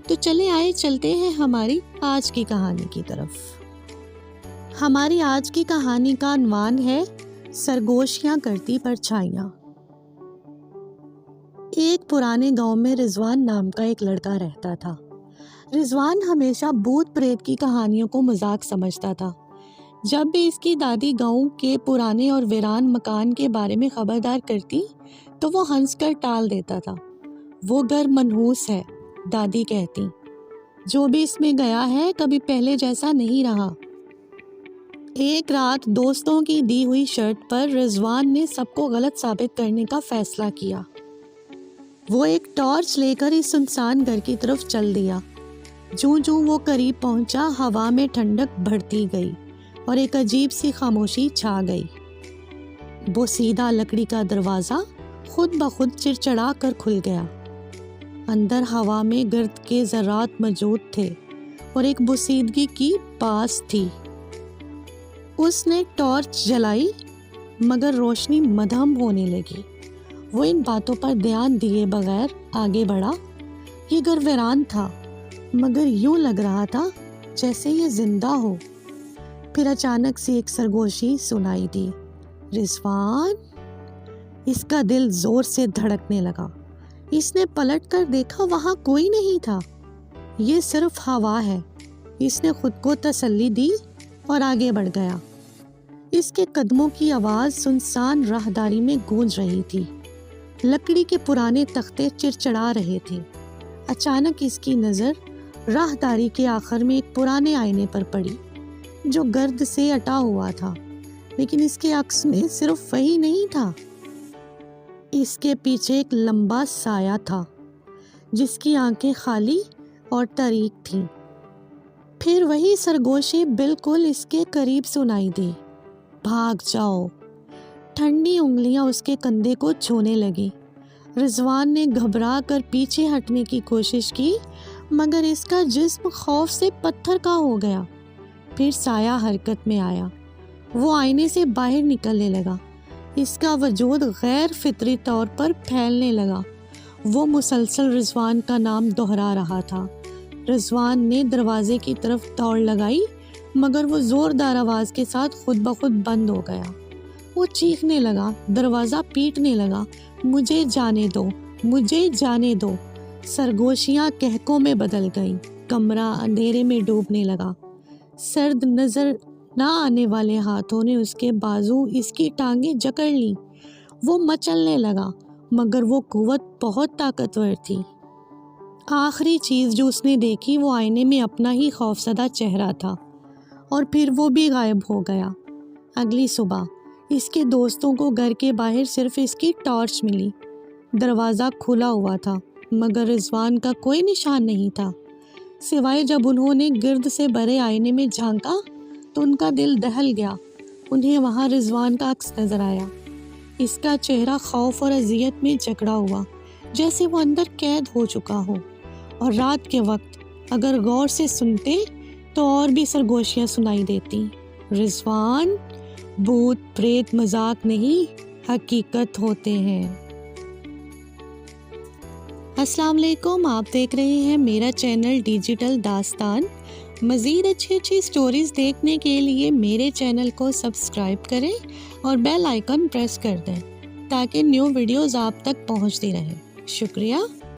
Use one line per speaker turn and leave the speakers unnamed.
تو چلے آئے چلتے ہیں ہماری آج کی کہانی کی طرف۔ ہماری آج کی کہانی کا عنوان ہے سرگوشیاں کرتی پرچھائیاں۔ ایک پرانے گاؤں میں رضوان نام کا ایک لڑکا رہتا تھا۔ رضوان ہمیشہ بھوت پریت کی کہانیوں کو مذاق سمجھتا تھا۔ جب بھی اس کی دادی گاؤں کے پرانے اور ویران مکان کے بارے میں خبردار کرتی تو وہ ہنس کر ٹال دیتا تھا۔ وہ گھر منحوس ہے، دادی کہتی، جو بھی اس میں گیا ہے کبھی پہلے جیسا نہیں رہا۔ ایک رات دوستوں کی دی ہوئی شرط پر رضوان نے سب کو غلط ثابت کرنے کا فیصلہ کیا۔ وہ ایک ٹارچ لے کر اس سنسان گھر کی طرف چل دیا۔ جوں وہ قریب پہنچا، ہوا میں ٹھنڈک بڑھتی گئی اور ایک عجیب سی خاموشی چھا گئی۔ وہ سیدھا لکڑی کا دروازہ خود بخود چڑچڑا کر کھل گیا۔ اندر ہوا میں گرد کے ذرات موجود تھے اور ایک بوسیدگی کی باس تھی۔ اس نے ٹارچ جلائی مگر روشنی مدھم ہونے لگی۔ وہ ان باتوں پر دھیان دیے بغیر آگے بڑھا۔ یہ گھر ویران تھا مگر یوں لگ رہا تھا جیسے یہ زندہ ہو۔ پھر اچانک سے ایک سرگوشی سنائی دی، رضوان! اس کا دل زور سے دھڑکنے لگا۔ اس نے پلٹ کر دیکھا، وہاں کوئی نہیں تھا، یہ صرف ہوا ہے۔ اس نے خود کو تسلی دی اور آگے بڑھ گیا۔ اس کے قدموں کی آواز سنسان راہداری میں گونج رہی تھی۔ لکڑی کے پرانے تختے چڑچڑا رہے تھے۔ اچانک اس کی نظر راہداری کے آخر میں ایک پرانے آئینے پر پڑی جو گرد سے اٹا ہوا تھا، لیکن اس کے عکس میں صرف وہی نہیں تھا، اس کے پیچھے ایک لمبا سایہ تھا جس کی آنکھیں خالی اور تاریک تھیں۔ پھر وہی سرگوشی بالکل اس کے قریب سنائی دی، بھاگ جاؤ۔ ٹھنڈی انگلیاں اس کے کندھے کو چھونے لگی۔ رضوان نے گھبرا کر پیچھے ہٹنے کی کوشش کی مگر اس کا جسم خوف سے پتھر کا ہو گیا۔ پھر سایہ حرکت میں آیا، وہ آئینے سے باہر نکلنے لگا۔ اس کا وجود غیر فطری طور پر پھیلنے لگا۔ وہ مسلسل رضوان کا نام دہرا رہا تھا۔ رضوان نے دروازے کی طرف دوڑ لگائی مگر وہ زوردار آواز کے ساتھ خود بخود بند ہو گیا۔ وہ چیخنے لگا، دروازہ پیٹنے لگا، مجھے جانے دو، مجھے جانے دو۔ سرگوشیاں کہکوں میں بدل گئیں۔ کمرہ اندھیرے میں ڈوبنے لگا۔ سرد نظر نہ آنے والے ہاتھوں نے اس کے بازو، اس کی ٹانگیں جکڑ لیں۔ وہ مچلنے لگا مگر وہ قوت بہت طاقتور تھی۔ آخری چیز جو اس نے دیکھی وہ آئینے میں اپنا ہی خوفزدہ چہرہ تھا اور پھر وہ بھی غائب ہو گیا۔ اگلی صبح اس کے دوستوں کو گھر کے باہر صرف اس کی ٹارچ ملی۔ دروازہ کھلا ہوا تھا مگر رضوان کا کوئی نشان نہیں تھا، سوائے جب انہوں نے گرد سے بھرے آئینے میں جھانکا تو ان کا دل دہل گیا۔ انہیں وہاں رضوان کا عکس نظر آیا۔ اس کا چہرہ خوف اور اذیت میں جکڑا ہوا، جیسے وہ اندر قید ہو چکا ہو۔ اور رات کے وقت اگر غور سے سنتے تو اور بھی سرگوشیاں سنائی دیتی۔ رضوان، بھوت پریت مذاق نہیں، حقیقت ہوتے ہیں۔ السلام علیکم، آپ دیکھ رہے ہیں میرا چینل ڈیجیٹل داستان۔ مزید اچھی سٹوریز دیکھنے کے لیے میرے چینل کو سبسکرائب کریں اور بیل آئیکن پریس کر دیں تاکہ نیو ویڈیوز آپ تک پہنچتی رہیں۔ شکریہ۔